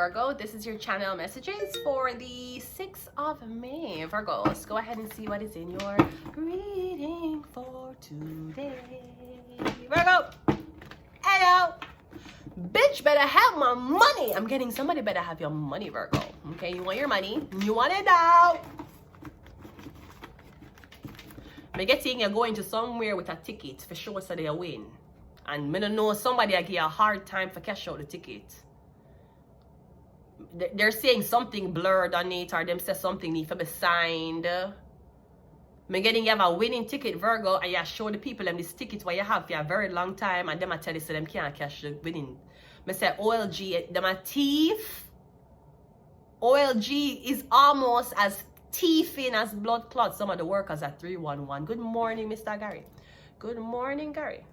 Virgo. This is your channel messages for the 6th of May. Virgo, let's go ahead and see what is in your reading for today. Virgo, hello. Bitch better have my money. I'm getting somebody better have your money, Virgo. Okay, you want your money. You want it now. Me getting you're going to somewhere with a ticket for sure so they win. And me don't know somebody I give a hard time for cash out the ticket. They're saying something blurred on it, or them say something need to be signed. Me getting you have a winning ticket, Virgo, and you show the people them this ticket what you have for a very long time, and them I tell you so them can't cash the winning. Me say OLG, them a thief. OLG is almost as thieving as blood clot some of the workers at 311. Good morning, Mr. Gary. Good morning, Gary.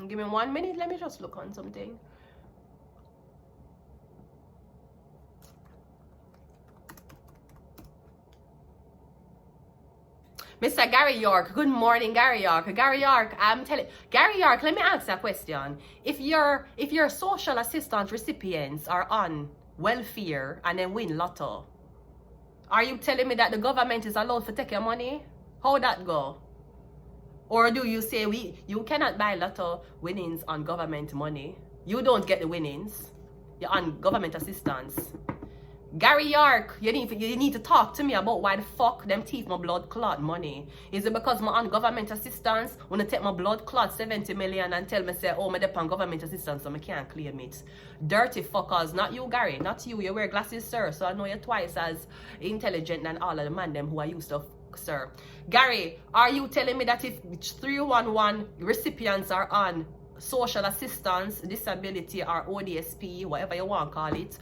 Give me 1 minute. Let me just look on something. Mr. Gary York. Good morning, Gary York. Gary York, I'm telling Gary York, let me ask you a question. If your social assistance recipients are on welfare and then win lotto, are you telling me that the government is allowed to take your money? How that go? Or do you say you cannot buy lotto winnings on government money? You don't get the winnings. You're on government assistance. Gary York, you need to talk to me about why the fuck them thief my blood clot money. Is it because I'm on government assistance? When I take my blood clot 70 million and tell me say, oh, I'm on government assistance so I can't claim it. Dirty fuckers, not you, Gary, not you. You wear glasses, sir, so I know you're twice as intelligent than all of the man them who I used to sir. Gary, are you telling me that if 311 recipients are on social assistance, disability, or ODSP, whatever you want to call it,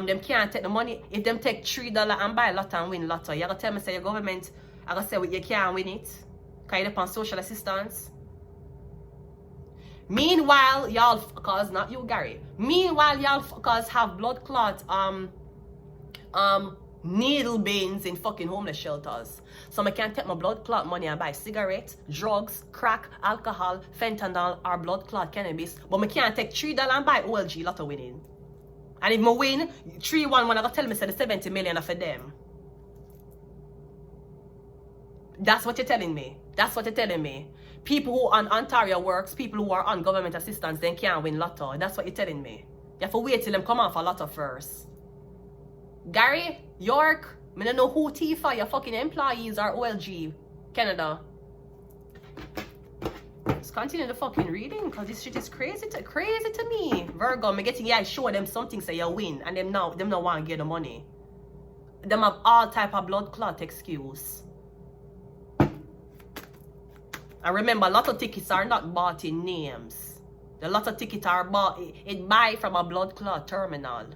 them can't take the money? If them take $3 and buy a lotto and win lotto, you gotta tell me say your government, I gotta say you can't win it because you're on social assistance. Meanwhile, y'all fuckers, not you, Gary. Meanwhile, y'all fuckers have blood clot needle bins in fucking homeless shelters. So I can't take my blood clot money and buy cigarettes, drugs, crack, alcohol, fentanyl, or blood clot cannabis. But I can't take $3 and buy OLG lotto winning. And if I win 311, I gotta tell me say the 70 million are for them. That's what you're telling me. That's what you're telling me. People who are on Ontario works, people who are on government assistance, they can't win lotto. That's what you're telling me. You have to wait till them come off a lotto first. Gary York, I don't know who Tifa, your fucking employees are OLG Canada. Let's continue the fucking reading because this shit is crazy to me. Virgo, I'm getting I show them something say you win and them not want to get the money. Them have all type of blood clot excuse. And remember, a lot of tickets are not bought in names. The lot of tickets are bought it buy from a blood clot terminal.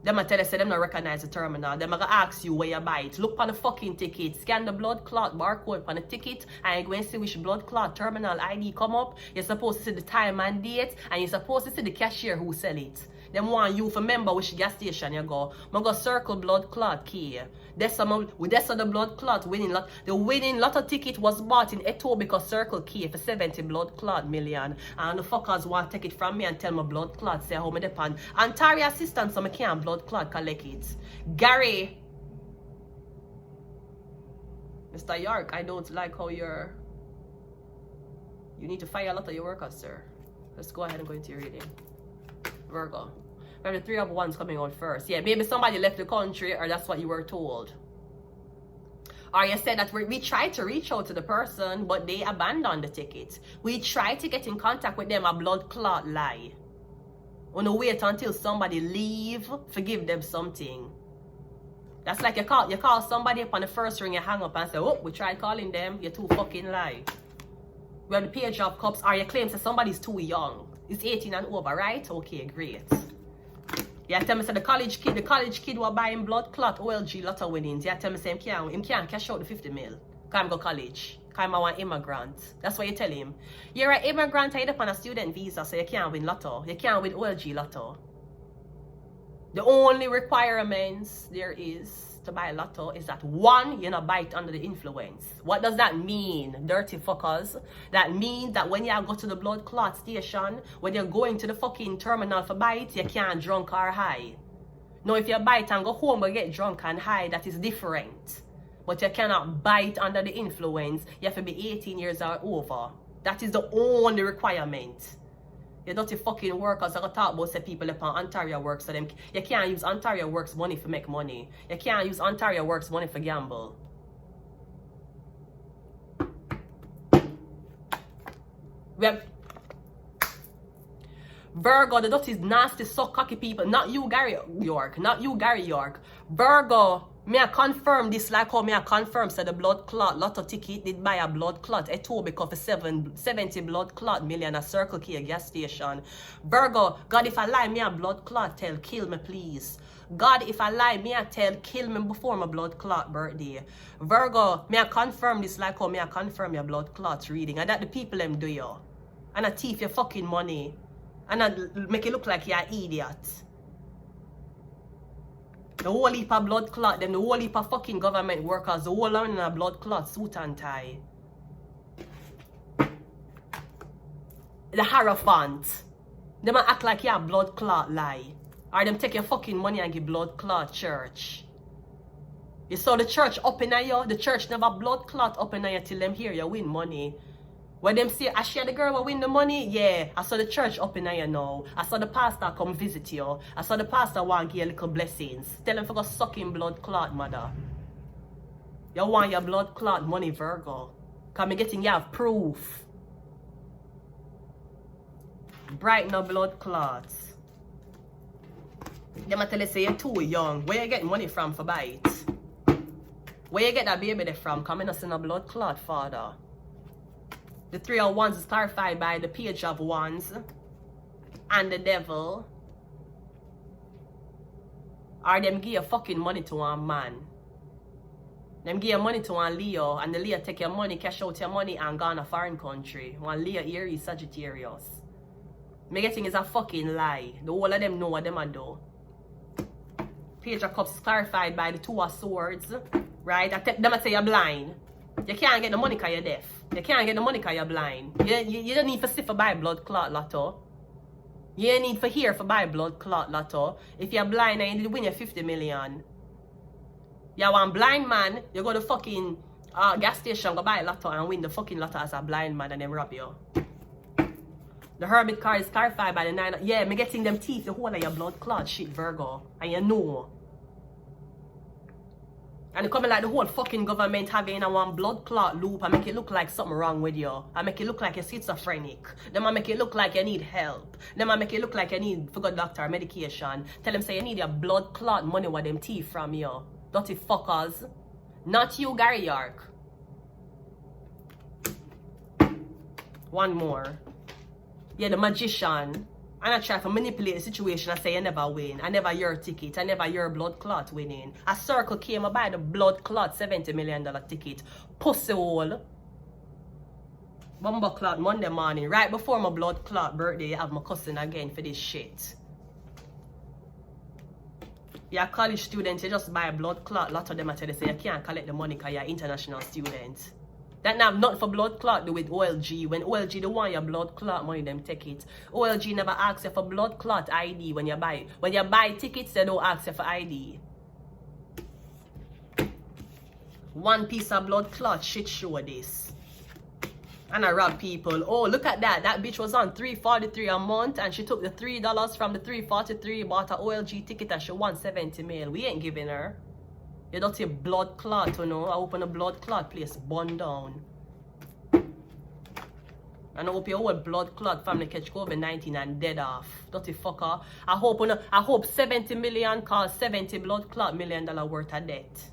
Them a tell you say them not recognize the terminal. Them a gonna ask you where you buy it. Look on the fucking ticket. Scan the blood clot barcode on the ticket and you go and see which blood clot terminal ID come up. You're supposed to see the time and date and you're supposed to see the cashier who sell it. Them want you to remember which gas station you go. I'm gonna circle blood clot key. That's the blood clot winning lot. The winning lotto ticket was bought in Etobicoke Circle Key for 70 blood clot million. And the fuckers want to take it from me and tell me blood clot say how me depend. Ontario assistance so I can't blood clot collect it. Gary. Mr. York, I don't like how you need to fire a lot of your workers, sir. Let's go ahead and go into your reading. Virgo. We have the 3 of Wands coming out first. Yeah, maybe somebody left the country or that's what you were told. Or you said that we tried to reach out to the person but they abandoned the ticket. We tried to get in contact with them, a blood clot lie. Wanna wait until somebody leave, forgive them something. That's like you call somebody up on the first ring, you hang up and say, oh, we tried calling them, you're too fucking lie. We have the Page of Cups, or you claim that somebody's too young. It's 18 and over, right? Okay, great. Yeah, tell me say the college kid who are buying blood clot OLG lotto winnings. Yeah, tell me say him can't cash out the 50 mil. Come go college. Come I want immigrant. That's what you tell him. You're an immigrant, you're up on a student visa, so you can't win lotto. You can't win OLG lotto. The only requirements there is to buy lotto is that one, you not buy it under the influence. What does that mean, dirty fuckers? That means that when you go to the blood clot station, when you're going to the fucking terminal for buy it, you can't drunk or high. Now if you buy it and go home and get drunk and high, that is different. But you cannot buy it under the influence. You have to be 18 years or over. That is the only requirement. You dirty fucking workers are gonna talk about say people upon Ontario works, so them you can't use Ontario works money for make money. You can't use Ontario works money for gamble. We have Virgo, the dirty nasty suck cocky people. Not you, Gary York. Not you, Gary York. Virgo, me I confirm this like how me I confirm so the blood clot lotto ticket did buy a blood clot. It told because for 70 blood clot million a Circle K gas station. Virgo, God if I lie me a blood clot tell kill me please. God if I lie me I tell kill me before my blood clot birthday. Virgo, me I confirm this like how me I confirm your blood clot reading. And that the people them do you. And I thief your fucking money. And I make it look like you're an idiot. The whole heap of blood clot, them the whole heap of fucking government workers, the whole one in a blood clot, suit and tie. The Hierophant. Them act like you're a blood clot lie. Or them take your fucking money and give blood clot church. You saw the church up in you, the church never blood clot up in you till them hear you win money. When them say, I share the girl will win the money, yeah. I saw the church up in you now. I saw the pastor come visit you. I saw the pastor want to give you little blessings. Tell them to go suck in blood clot, mother. You want your blood clot money, Virgo. Because me getting you have proof. Brighten up blood clots. Them a tell you say you're too young. Where you get money from for buy it? Where you get that baby there from? Come in us in a blood clot, father. The 3 of Wands is clarified by the Page of Wands and the Devil. Or them give your fucking money to one man. Them give your money to one Leo and the Leo take your money, cash out your money and go on a foreign country. One Leo, Aries, Sagittarius. Me getting is a fucking lie. The whole of them know what them a do. Page of Cups is clarified by the 2 of Swords. Right? Them I say you're blind. You can't get the money because you're deaf. You can't get the money because you're blind. You don't need for see for buy blood clot lotto. You don't need for hear for buy blood clot lotto. If you're blind and you win your 50 million. You're one blind man, you go to fucking gas station, go buy lotto and win the fucking lotto as a blind man and then rob you. The Hermit card is clarified by the 9. Yeah, me getting them teeth, the whole of your blood clot shit, Virgo. And you know. And it coming like the whole fucking government having a one blood clot loop and make it look like something wrong with you. And make it look like you're schizophrenic. Then I make it look like you need help. Then I make it look like you need for good doctor medication. Tell them say you need your blood clot money with them teeth from you. Dirty fuckers. Not you, Gary York. One more. Yeah, the Magician. And I try to manipulate the situation. I say you never win. I never your ticket. I never your blood clot winning. A Circle came and buy the blood clot $70 million ticket. Pussy hole. Bumble clot Monday morning. Right before my blood clot birthday, I have my cousin again for this shit. You're a college student, you just buy a blood clot. Lot of them I tell you say you can't collect the money because you're an international student. That have nothing for blood clot do with OLG. When OLG don't want your blood clot money, them take it. OLG never asks you for blood clot ID when you buy it. When you buy tickets, they don't ask you for ID. One piece of blood clot shit show this. And I rob people. Oh, look at that. That bitch was on $343 a month and she took the $3 from the $343, bought a OLG ticket and she won 70 mil. We ain't giving her. You don't see blood clot, you know. I open a blood clot place, burn down. And I hope your whole blood clot family catch COVID-19 and dead off. Dirty fucker. I hope 70 million cause 70 blood clot $1 million worth of debt.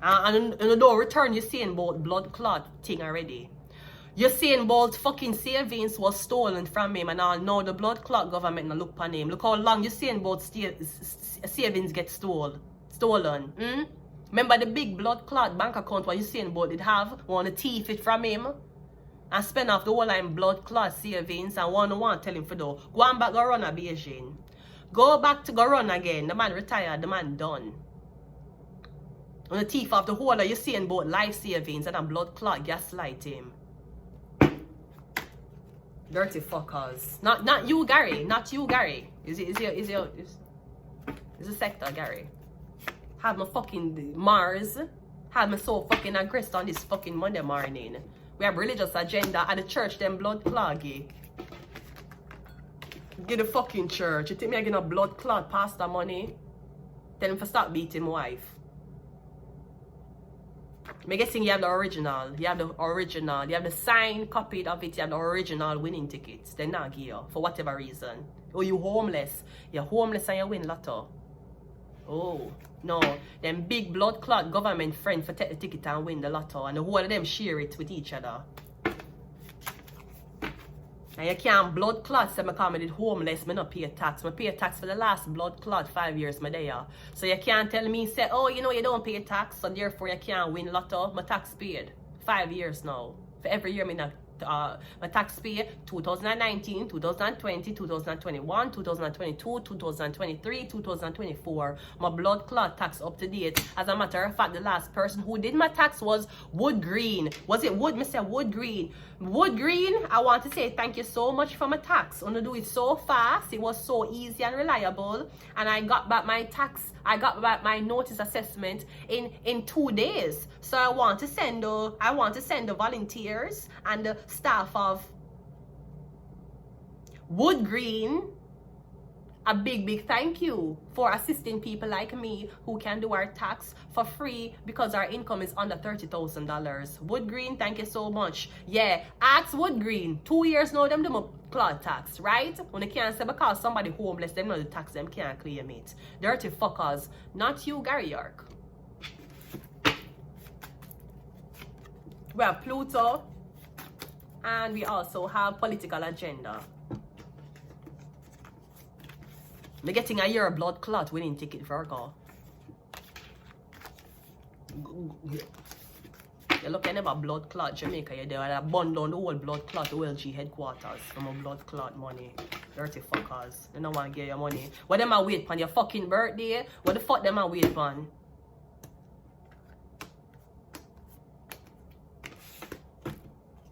And you don't return, you're seeing about blood clot thing already. You're saying about fucking savings was stolen from him and all. Now the blood clot government now look upon him. Look how long you're saying about savings get stolen. Remember the big blood clot bank account what you're saying about it have? Want to thief it from him? and spend off the whole line blood clot savings and one tell him for do. Go on back, go run a Beijing. Go back to go run again. The man retired, the man done. On the thief of the whole you seeing both life savings and a blood clot gaslight him. Dirty fuckers. Not you, Gary. Not you, Gary. Is the sector, Gary. Have my fucking Mars. Have me so fucking aggressed on this fucking Monday morning. We have religious agenda at the church, them blood cloggy. Get the fucking church. You think me I get a blood clot pastor money? Tell him to stop beating my wife. Me guessing you have the original. You have the original. You have the signed copy of it. You have the original winning tickets. They not give you for whatever reason. Oh, you homeless. You're homeless and you win lotto. Oh, no. Them big blood clot government friend for take the ticket and win the lotto. And the whole of them share it with each other. And you can't blood clot say because I did homeless, I not pay tax. I pay tax for the last blood clot 5 years my there. So you can't tell me, say, oh, you know you don't pay tax, so therefore you can't win lotto. My tax paid 5 years now. For every year, my tax paid 2019, 2020, 2021, 2022, 2023, 2024. My blood clot tax up to date. As a matter of fact, the last person who did my tax was Wood Green. Was it Wood? Mr. Wood Green. Wood Green, I want to say thank you so much for my tax. I'm gonna do it so fast. It was so easy and reliable. And I got back my tax. I got back my notice assessment in 2 days. So I want to send the volunteers and the staff of Wood Green a big thank you for assisting people like me who can do our tax for free because our income is under $30,000. Wood Green, thank you so much. Yeah, ask Wood Green. 2 years now, them do my cloud tax, right? When they can't say because somebody homeless, them know the tax, them can't claim it. Dirty fuckers. Not you, Gary York. We have Pluto, and we also have political agenda. We're getting a year blood clot winning ticket, Virgo. You look at them a blood clot Jamaica, you're there and I bun down the whole blood clot OLG headquarters from a blood clot money. Dirty fuckers. They don't want to give you money. What them a wait on your fucking birthday? What the fuck them a wait on?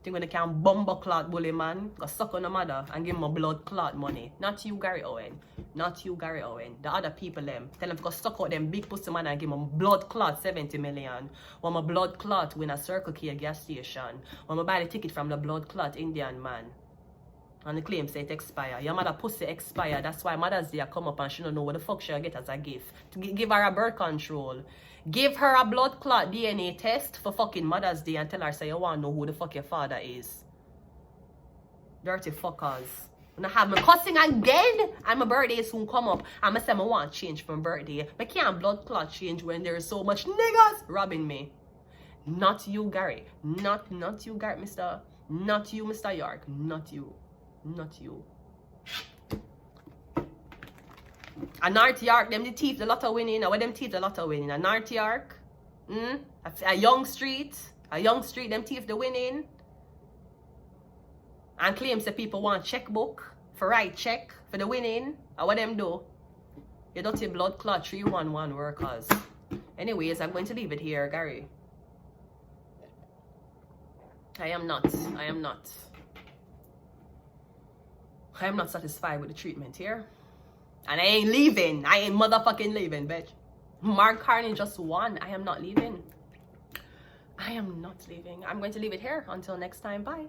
Think when they can bumble clot bully man, go suck on the mother and give him a blood clot money. Not you, Gary Owen. Not you, Gary Owen. The other people them. Tell them to go suck out them big pussy man and give him a blood clot 70 million. When my blood clot win a Circle K gas station. When I buy the ticket from the blood clot Indian man. And the claim say it expire. Your mother pussy expire. That's why Mother's Day come up and she don't know what the fuck she'll get as a gift. To give her a birth control. Give her a blood clot DNA test for fucking Mother's Day and tell her say you want to know who the fuck your father is. Dirty fuckers. When I have my cussing again and my birthday soon come up and I say I want change from birthday. I can't blood clot change when there is so much niggas robbing me. Not you, Gary. Not you, Gary, Mr. Not you, Mr. York. Not you. Not you. A North York, them the thief the lotto winning. Or what them thief the lotto winning? A North York, a Young Street, them thief the winning. And claims that people want checkbook for write check for the winning. Or what them do? You don't see blood clot 311 workers. Anyways, I'm going to leave it here, Gary. I am not satisfied with the treatment here. And I ain't leaving. I ain't motherfucking leaving, bitch. Mark Carney just won. I am not leaving. I am not leaving. I'm going to leave it here. Until next time. Bye.